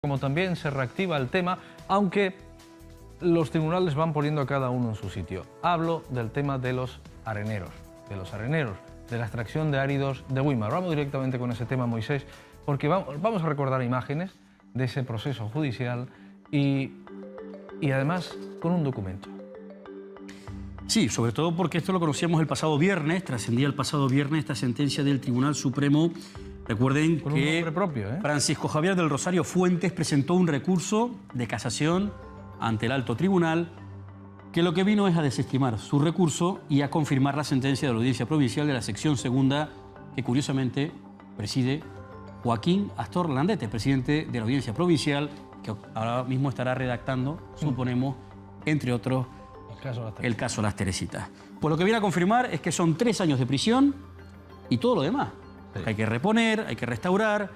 Como también se reactiva el tema, aunque los tribunales van poniendo a cada uno en su sitio. Hablo del tema de los areneros, de la extracción de áridos de Güímar. Vamos directamente con ese tema, Moisés, porque vamos a recordar imágenes de ese proceso judicial y además con un documento. Sí, sobre todo porque esto lo conocíamos el pasado viernes, trascendía el pasado viernes esta sentencia del Tribunal Supremo. Recuerden con un que nombre propio, Francisco Javier del Rosario Fuentes presentó un recurso de casación ante el Alto Tribunal que lo que vino es a desestimar su recurso y a confirmar la sentencia de la Audiencia Provincial de la sección segunda que curiosamente preside Joaquín Astor Landete, presidente de la Audiencia Provincial, que ahora mismo estará redactando, suponemos, entre otros, el caso Las Teresitas. Pues lo que viene a confirmar es que son 3 años de prisión y todo lo demás. Sí. Hay que reponer, hay que restaurar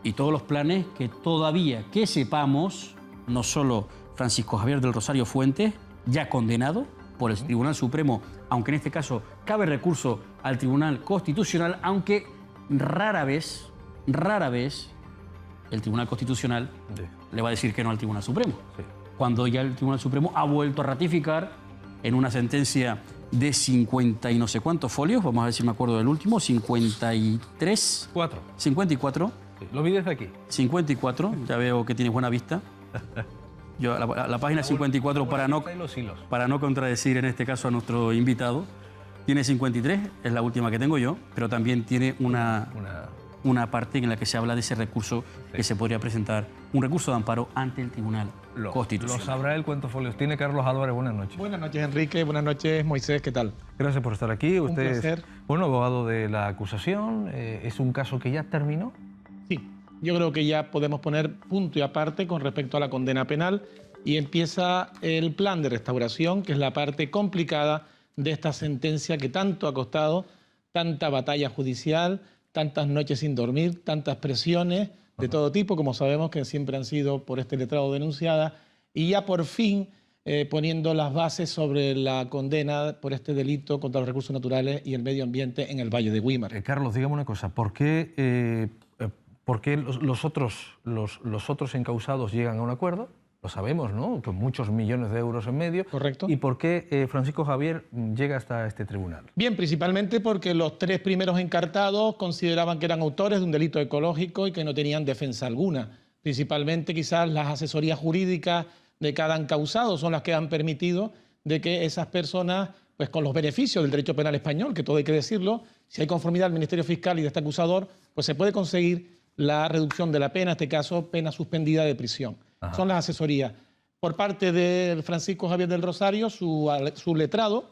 y todos los planes que todavía que sepamos, no solo Francisco Javier del Rosario Fuentes, ya condenado por el Tribunal Supremo, aunque en este caso cabe recurso al Tribunal Constitucional, aunque rara vez el Tribunal Constitucional le va a decir que no al Tribunal Supremo. Sí. Cuando ya el Tribunal Supremo ha vuelto a ratificar en una sentencia de 50 y no sé cuántos folios, vamos a ver si me acuerdo del último, 53. 54. Sí, lo vi desde aquí. 54, ya veo que tienes buena vista. Yo, la página 54, para no contradecir en este caso a nuestro invitado, tiene 53, es la última que tengo yo, pero también tiene una parte en la que se habla de ese recurso que se podría presentar, un recurso de amparo ante el Tribunal Constitucional. Lo sabrá él cuántos folios tiene. Carlos Álvarez, buenas noches. Buenas noches, Enrique. Buenas noches, Moisés. ¿Qué tal? Gracias por estar aquí. Usted un placer. Es abogado de la acusación. ¿Es un caso que ya terminó? Sí, yo creo que ya podemos poner punto y aparte con respecto a la condena penal y empieza el plan de restauración, que es la parte complicada de esta sentencia que tanto ha costado, tanta batalla judicial, tantas noches sin dormir, tantas presiones de todo tipo, como sabemos que siempre han sido por este letrado denunciadas, y ya por fin poniendo las bases sobre la condena por este delito contra los recursos naturales y el medio ambiente en el Valle de Güímar. Carlos, dígame una cosa, ¿por qué los otros encausados llegan a un acuerdo? Lo sabemos, ¿no? Con muchos millones de euros en medio. Correcto. ¿Y por qué Francisco Javier llega hasta este tribunal? Bien, principalmente porque los 3 primeros encartados consideraban que eran autores de un delito ecológico y que no tenían defensa alguna. Principalmente quizás las asesorías jurídicas de cada encausado son las que han permitido de que esas personas, pues con los beneficios del derecho penal español, que todo hay que decirlo, si hay conformidad del Ministerio Fiscal y de este acusador, pues se puede conseguir la reducción de la pena, en este caso pena suspendida de prisión. Ajá. Son las asesorías. Por parte de Francisco Javier del Rosario, su letrado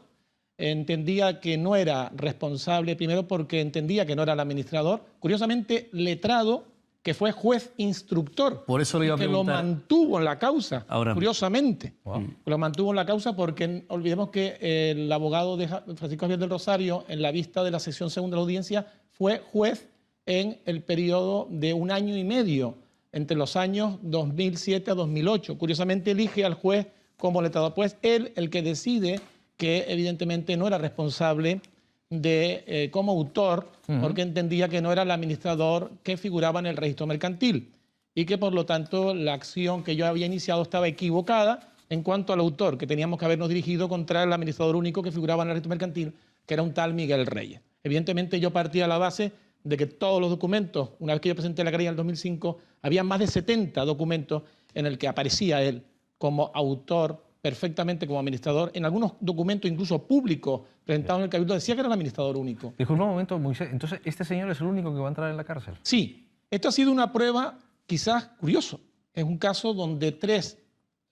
entendía que no era responsable, primero porque entendía que no era el administrador. Curiosamente, letrado que fue juez instructor. Por eso le iba a preguntar. Que lo mantuvo en la causa, ahora, curiosamente. Wow. Lo mantuvo en la causa porque olvidemos que el abogado de Francisco Javier del Rosario, en la vista de la sección segunda de la audiencia, fue juez en el periodo de 1 año y medio, entre los años 2007 a 2008. Curiosamente elige al juez como letrado, pues él el que decide que evidentemente no era responsable de como autor, porque entendía que no era el administrador que figuraba en el registro mercantil y que por lo tanto la acción que yo había iniciado estaba equivocada en cuanto al autor, que teníamos que habernos dirigido contra el administrador único que figuraba en el registro mercantil, que era un tal Miguel Reyes. Evidentemente yo partía a la base de que todos los documentos, una vez que yo presenté la querella en el 2005, había más de 70 documentos en el que aparecía él como autor, perfectamente como administrador. En algunos documentos, incluso públicos, presentados en el Cabildo, decía que era el administrador único. Disculpa un momento, Moisés, entonces ¿este señor es el único que va a entrar en la cárcel? Sí, esto ha sido una prueba quizás curioso. Es un caso donde 3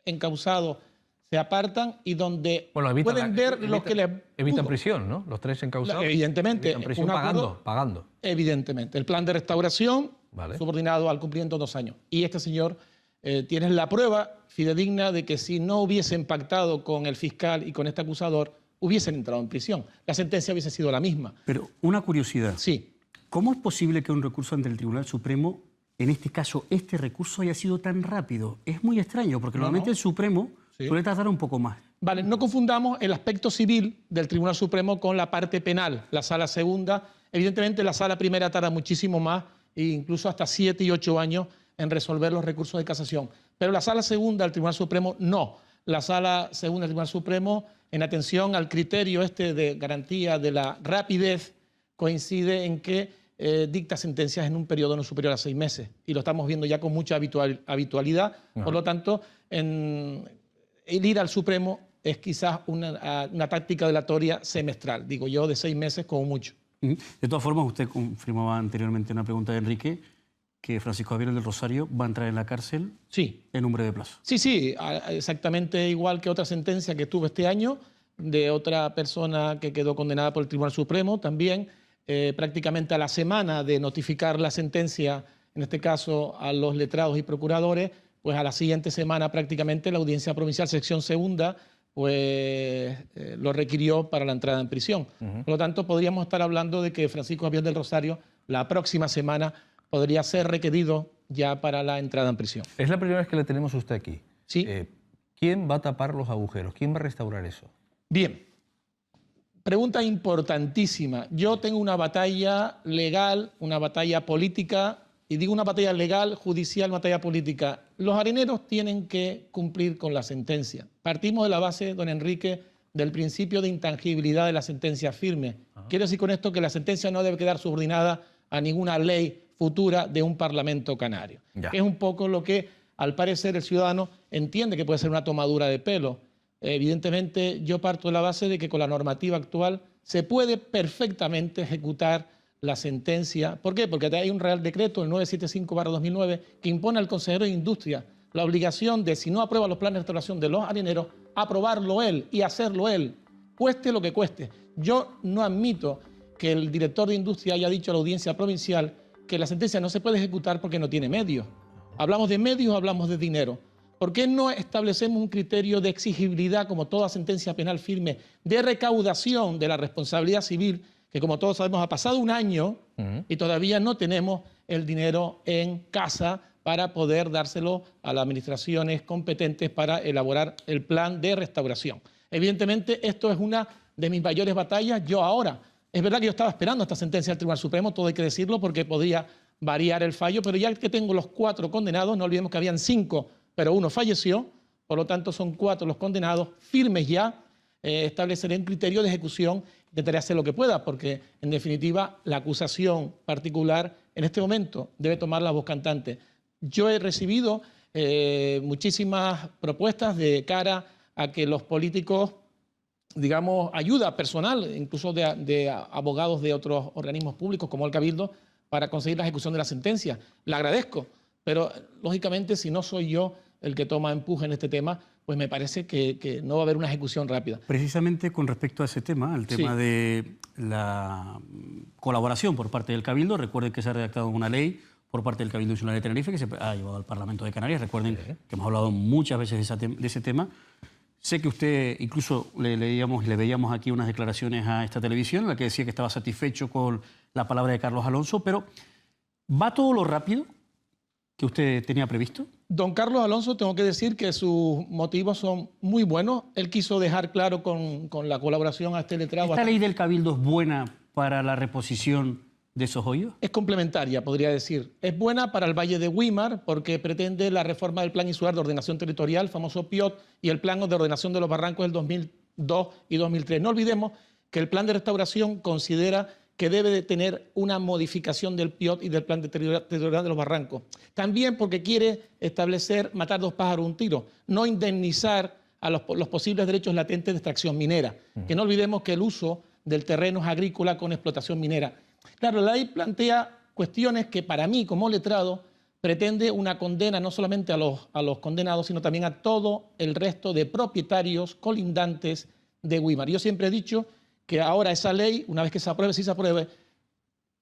encausados se apartan y donde pueden ver lo que les evitan prisión, ¿no? Los 3 encausados. Evidentemente. Evitan prisión pagando. Evidentemente. El plan de restauración, subordinado al cumplimiento de 2 años. Y este señor tiene la prueba fidedigna de que si no hubiesen pactado con el fiscal y con este acusador, hubiesen entrado en prisión. La sentencia hubiese sido la misma. Pero una curiosidad. Sí. ¿Cómo es posible que un recurso ante el Tribunal Supremo, en este caso, este recurso haya sido tan rápido? Es muy extraño, porque normalmente el Supremo suele tardar un poco más. Vale, no confundamos el aspecto civil del Tribunal Supremo con la parte penal, la sala segunda. Evidentemente la sala primera tarda muchísimo más, e incluso hasta 7 y 8 años en resolver los recursos de casación. Pero la Sala Segunda del Tribunal Supremo no. La Sala Segunda del Tribunal Supremo, en atención al criterio de garantía de la rapidez, coincide en que dicta sentencias en un periodo no superior a 6 meses. Y lo estamos viendo ya con mucha habitualidad. Por lo tanto, el ir al Supremo es quizás una táctica dilatoria semestral, digo yo, de 6 meses como mucho. De todas formas, usted confirmaba anteriormente una pregunta de Enrique que Francisco Javier del Rosario va a entrar en la cárcel en un breve plazo. Sí, exactamente igual que otra sentencia que tuve este año de otra persona que quedó condenada por el Tribunal Supremo también. Prácticamente a la semana de notificar la sentencia, en este caso a los letrados y procuradores, pues a la siguiente semana prácticamente la Audiencia Provincial Sección Segunda pues lo requirió para la entrada en prisión. Por lo tanto, podríamos estar hablando de que Francisco Javier del Rosario la próxima semana podría ser requerido ya para la entrada en prisión. Es la primera vez que le tenemos a usted aquí. Sí. ¿Quién va a tapar los agujeros? ¿Quién va a restaurar eso? Bien. Pregunta importantísima. Yo tengo una batalla legal, una batalla política, y digo una batalla legal, judicial, batalla política. Los areneros tienen que cumplir con la sentencia. Partimos de la base, don Enrique, del principio de intangibilidad de la sentencia firme. Quiero decir con esto que la sentencia no debe quedar subordinada a ninguna ley futura de un parlamento canario. Es un poco lo que, al parecer, el ciudadano entiende que puede ser una tomadura de pelo. Evidentemente, yo parto de la base de que con la normativa actual se puede perfectamente ejecutar la sentencia. ¿Por qué? Porque hay un Real Decreto, el 975/2009, que impone al consejero de Industria la obligación de, si no aprueba los planes de restauración de los areneros, aprobarlo él y hacerlo él, cueste lo que cueste. Yo no admito que el director de Industria haya dicho a la Audiencia Provincial que la sentencia no se puede ejecutar porque no tiene medios. Hablamos de medios, hablamos de dinero. ¿Por qué no establecemos un criterio de exigibilidad, como toda sentencia penal firme, de recaudación de la responsabilidad civil, que como todos sabemos ha pasado un año y todavía no tenemos el dinero en casa para poder dárselo a las administraciones competentes para elaborar el plan de restauración? Evidentemente, esto es una de mis mayores batallas. Yo ahora, es verdad que yo estaba esperando esta sentencia del Tribunal Supremo, todo hay que decirlo, porque podía variar el fallo, pero ya que tengo los 4 condenados, no olvidemos que habían 5, pero 1 falleció, por lo tanto son 4 los condenados, firmes ya, estableceré un criterio de ejecución, intentaré hacer lo que pueda, porque en definitiva la acusación particular en este momento debe tomar la voz cantante. Yo he recibido muchísimas propuestas de cara a que los políticos, digamos, ayuda personal, incluso de abogados de otros organismos públicos como el Cabildo, para conseguir la ejecución de la sentencia. La agradezco, pero lógicamente si no soy yo el que toma empuje en este tema, pues me parece que no va a haber una ejecución rápida. Precisamente con respecto a ese tema, al tema de la colaboración por parte del Cabildo, recuerden que se ha redactado una ley por parte del Cabildo Insular de Tenerife que se ha llevado al Parlamento de Canarias. Recuerden que hemos hablado muchas veces de ese tema. Sé que usted, incluso le veíamos aquí unas declaraciones a esta televisión en la que decía que estaba satisfecho con la palabra de Carlos Alonso, pero ¿va todo lo rápido que usted tenía previsto? Don Carlos Alonso, tengo que decir que sus motivos son muy buenos. Él quiso dejar claro con la colaboración a este letrado. ¿Esta ley del Cabildo es buena para la reposición de esos hoyos? Es complementaria, podría decir. Es buena para el Valle de Güímar porque pretende la reforma del Plan Insular de Ordenación Territorial, famoso PIOT, y el Plan de Ordenación de los Barrancos del 2002 y 2003. No olvidemos que el Plan de Restauración considera que debe de tener una modificación del PIOT y del Plan Territorial de los Barrancos. También porque quiere establecer, matar 2 pájaros de un tiro, no indemnizar a los posibles derechos latentes de extracción minera. Que no olvidemos que el uso del terreno es agrícola con explotación minera. Claro, la ley plantea cuestiones que para mí, como letrado, pretende una condena no solamente a los condenados, sino también a todo el resto de propietarios colindantes de Güímar. Yo siempre he dicho que ahora esa ley, una vez que se apruebe, si se apruebe,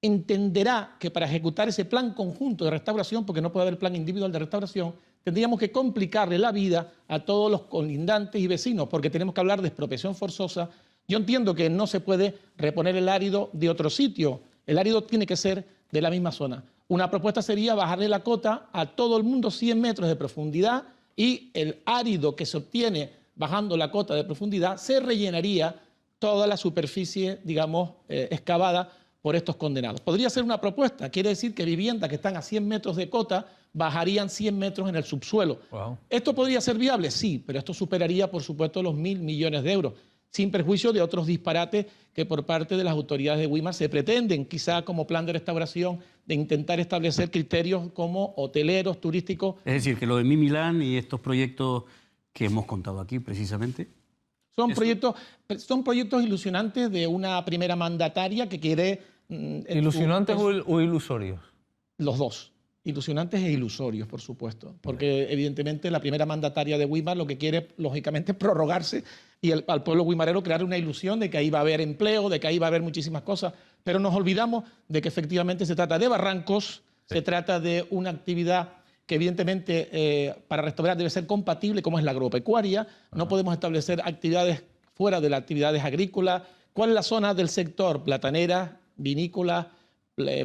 entenderá que para ejecutar ese plan conjunto de restauración, porque no puede haber plan individual de restauración, tendríamos que complicarle la vida a todos los colindantes y vecinos, porque tenemos que hablar de expropiación forzosa. Yo entiendo que no se puede reponer el árido de otro sitio, el árido tiene que ser de la misma zona. Una propuesta sería bajarle la cota a todo el mundo 100 metros de profundidad y el árido que se obtiene bajando la cota de profundidad se rellenaría toda la superficie, digamos, excavada por estos condenados. Podría ser una propuesta, quiere decir que viviendas que están a 100 metros de cota bajarían 100 metros en el subsuelo. Wow. ¿Esto podría ser viable? Sí, pero esto superaría, por supuesto, los 1.000 millones de euros, sin perjuicio de otros disparates que por parte de las autoridades de Weimar se pretenden, quizá como plan de restauración, de intentar establecer criterios como hoteleros, turísticos. Es decir, que lo de Mi Milán y estos proyectos que hemos contado aquí precisamente... Son proyectos ilusionantes de una primera mandataria que quiere... ¿Ilusionantes o ilusorios? Los dos. Ilusionantes e ilusorios, por supuesto. Porque evidentemente la primera mandataria de Weimar lo que quiere, lógicamente, es prorrogarse y al pueblo wimarero crear una ilusión de que ahí va a haber empleo, de que ahí va a haber muchísimas cosas. Pero nos olvidamos de que efectivamente se trata de barrancos, se trata de una actividad que evidentemente para restaurar debe ser compatible, como es la agropecuaria. No podemos establecer actividades fuera de las actividades agrícolas. ¿Cuál es la zona del sector? Platanera, vinícola,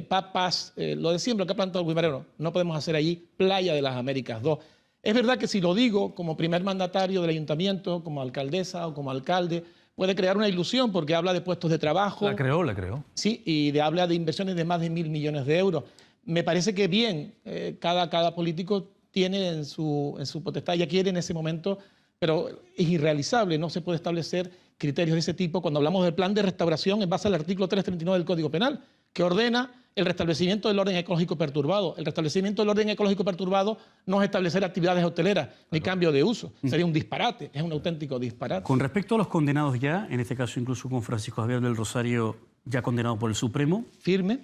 papas, lo de siempre, lo que ha plantado el wimarero. No podemos hacer allí Playa de las Américas 2. Es verdad que si lo digo como primer mandatario del ayuntamiento, como alcaldesa o como alcalde, puede crear una ilusión porque habla de puestos de trabajo. La creó. Sí, y habla de inversiones de más de 1.000 millones de euros. Me parece que bien, cada político tiene en su potestad, ya quiere en ese momento, pero es irrealizable, no se puede establecer criterios de ese tipo cuando hablamos del plan de restauración en base al artículo 339 del Código Penal, que ordena el restablecimiento del orden ecológico perturbado. El restablecimiento del orden ecológico perturbado no es establecer actividades hoteleras ni cambio de uso. Sería un disparate, es un auténtico disparate. Con respecto a los condenados ya, en este caso incluso con Francisco Javier del Rosario, ya condenado por el Supremo. Firme.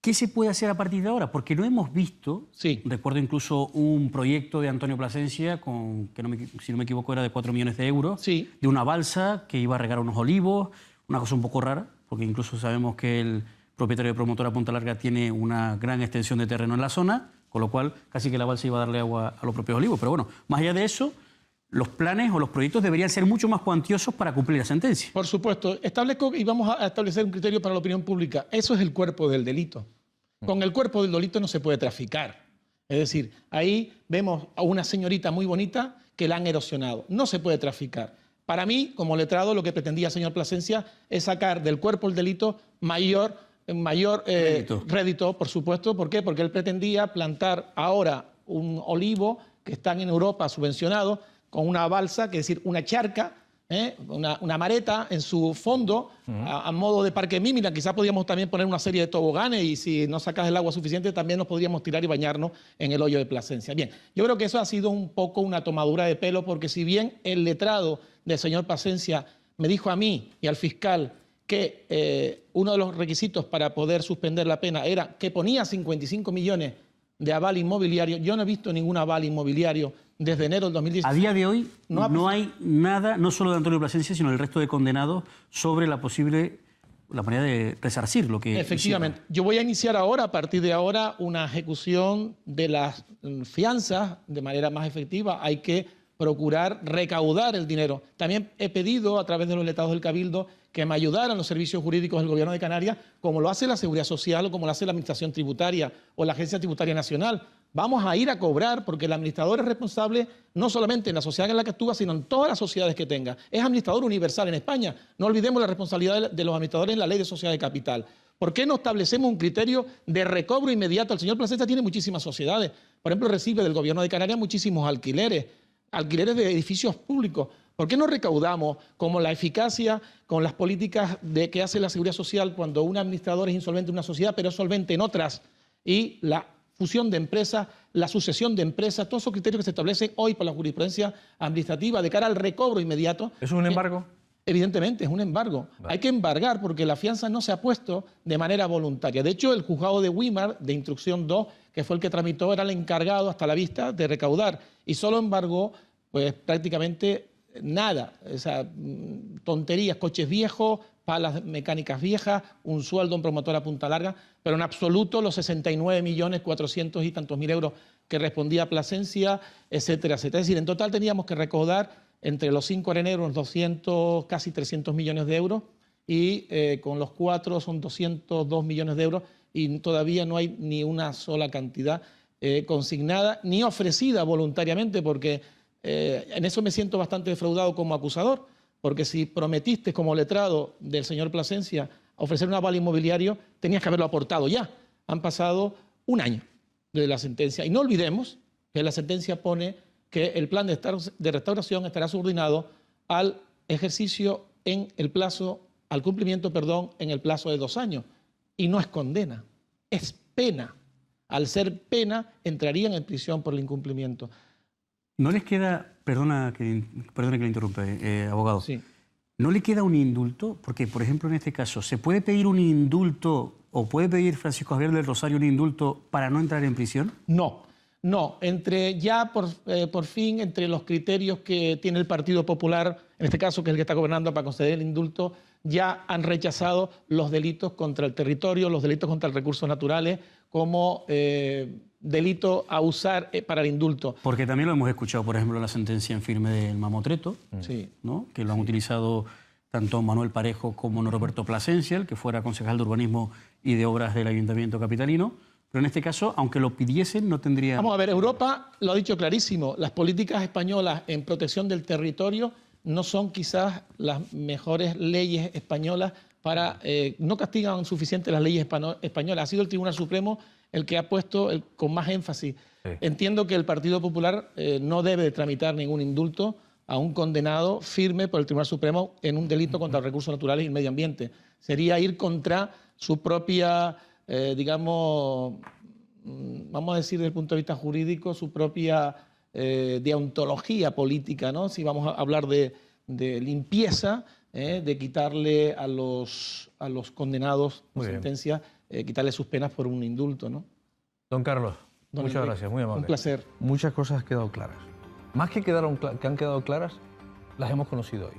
¿Qué se puede hacer a partir de ahora? Porque no hemos visto, sí. Recuerdo incluso un proyecto de Antonio Plasencia, si no me equivoco era de 4 millones de euros, sí. De una balsa que iba a regar unos olivos, una cosa un poco rara, porque incluso sabemos que el propietario de Promotora Punta Larga tiene una gran extensión de terreno en la zona, con lo cual casi que la balsa iba a darle agua a los propios olivos. Pero bueno, más allá de eso, los planes o los proyectos deberían ser mucho más cuantiosos para cumplir la sentencia. Por supuesto. Establezco y vamos a establecer un criterio para la opinión pública. Eso es el cuerpo del delito. Con el cuerpo del delito no se puede traficar. Es decir, ahí vemos a una señorita muy bonita que la han erosionado. No se puede traficar. Para mí, como letrado, lo que pretendía el señor Plasencia es sacar del cuerpo del delito mayor rédito, por supuesto. ¿Por qué? Porque él pretendía plantar ahora un olivo que están en Europa subvencionado con una balsa, que es decir, una charca, una mareta en su fondo, a modo de parque Mímila. Quizás podríamos también poner una serie de toboganes y si no sacas el agua suficiente también nos podríamos tirar y bañarnos en el hoyo de Plasencia. Bien, yo creo que eso ha sido un poco una tomadura de pelo, porque si bien el letrado del señor Plasencia me dijo a mí y al fiscal que uno de los requisitos para poder suspender la pena era que ponía 55 millones de aval inmobiliario, yo no he visto ningún aval inmobiliario desde enero del 2016. A día de hoy no hay nada, no solo de Antonio Plasencia, sino del resto de condenados, sobre la manera de resarcir lo que... Efectivamente. Yo voy a iniciar ahora, a partir de ahora, una ejecución de las fianzas de manera más efectiva. Hay que procurar recaudar el dinero. También he pedido, a través de los letrados del Cabildo, que me ayudaran los servicios jurídicos del Gobierno de Canarias, como lo hace la Seguridad Social o como lo hace la Administración Tributaria o la Agencia Tributaria Nacional. Vamos a ir a cobrar porque el administrador es responsable no solamente en la sociedad en la que actúa, sino en todas las sociedades que tenga. Es administrador universal en España. No olvidemos la responsabilidad de los administradores en la Ley de Sociedad de Capital. ¿Por qué no establecemos un criterio de recobro inmediato? El señor Plasencia tiene muchísimas sociedades. Por ejemplo, recibe del Gobierno de Canarias muchísimos alquileres de edificios públicos. ¿Por qué no recaudamos como la eficacia con las políticas que hace la Seguridad Social cuando un administrador es insolvente en una sociedad, pero es solvente en otras? Y la fusión de empresas, la sucesión de empresas, todos esos criterios que se establecen hoy por la jurisprudencia administrativa de cara al recobro inmediato. ¿Es un embargo? Evidentemente, es un embargo. Vale. Hay que embargar porque la fianza no se ha puesto de manera voluntaria. De hecho, el juzgado de Weimar, de Instrucción 2, que fue el que tramitó, era el encargado hasta la vista de recaudar y solo embargó pues prácticamente nada. O sea, tonterías, coches viejos, palas mecánicas viejas, un sueldo en Promotora Punta Larga, pero en absoluto los 69.400.000 y tantos euros que respondía Plasencia, etcétera, etcétera. Es decir, en total teníamos que recaudar entre los 5 areneros unos 200, casi 300 millones de euros y con los 4 son 202 millones de euros y todavía no hay ni una sola cantidad consignada ni ofrecida voluntariamente, porque en eso me siento bastante defraudado como acusador, porque si prometiste como letrado del señor Plasencia ofrecer un aval inmobiliario, tenías que haberlo aportado ya. Han pasado un año de la sentencia. Y no olvidemos que la sentencia pone que el plan de restauración estará subordinado al ejercicio en el plazo, al cumplimiento, perdón, en el plazo de 2 años. Y no es condena, es pena. Al ser pena, entrarían en prisión por el incumplimiento. ¿No les queda, perdona que le interrumpa, abogado, Sí. ¿no le queda un indulto? Porque, por ejemplo, en este caso, ¿se puede pedir un indulto o puede pedir Francisco Javier del Rosario un indulto para no entrar en prisión? No, por fin, entre los criterios que tiene el Partido Popular, en este caso que es el que está gobernando para conceder el indulto, ya han rechazado los delitos contra el territorio, los delitos contra los recursos naturales, como delito a usar para el indulto. Porque también lo hemos escuchado, por ejemplo, en la sentencia en firme del Mamotreto, Sí. ¿no? Que lo han utilizado tanto Manuel Parejo como Norberto Plasencia, el que fuera concejal de Urbanismo y de Obras del Ayuntamiento capitalino. Pero en este caso, aunque lo pidiesen, no tendría... Vamos a ver, Europa lo ha dicho clarísimo, las políticas españolas en protección del territorio no son quizás las mejores leyes españolas para... no castigan suficiente las leyes españolas. Ha sido el Tribunal Supremo el que ha puesto con más énfasis. Sí. Entiendo que el Partido Popular no debe de tramitar ningún indulto a un condenado firme por el Tribunal Supremo en un delito contra los recursos naturales y el medio ambiente. Sería ir contra su propia, digamos, vamos a decir desde el punto de vista jurídico, su propia deontología política, ¿no? Si vamos a hablar de limpieza, de quitarle a los condenados por sentencia, quitarle sus penas por un indulto, ¿no? Don Carlos, muchas gracias, muy amable. Un placer. Muchas cosas han quedado claras. Más que han quedado claras, las hemos conocido hoy.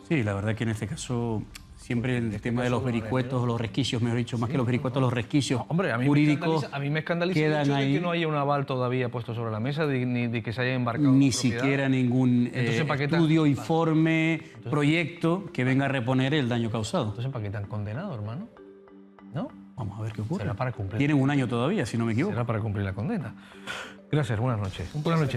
Sí, la verdad que en este caso siempre el tema de los vericuetos, los resquicios, mejor dicho, más que los vericuetos, los resquicios jurídicos a mí me escandaliza el hecho de que no haya un aval todavía puesto sobre la mesa, ni de que se haya embarcado ni siquiera ningún estudio, informe, proyecto que venga a reponer el daño causado. Entonces, ¿para qué te han condenado, hermano? ¿No? Vamos a ver qué ocurre. Será para cumplir. Tienen un año todavía, si no me equivoco. Será para cumplir la condena. Gracias, buenas noches. Buenas noches.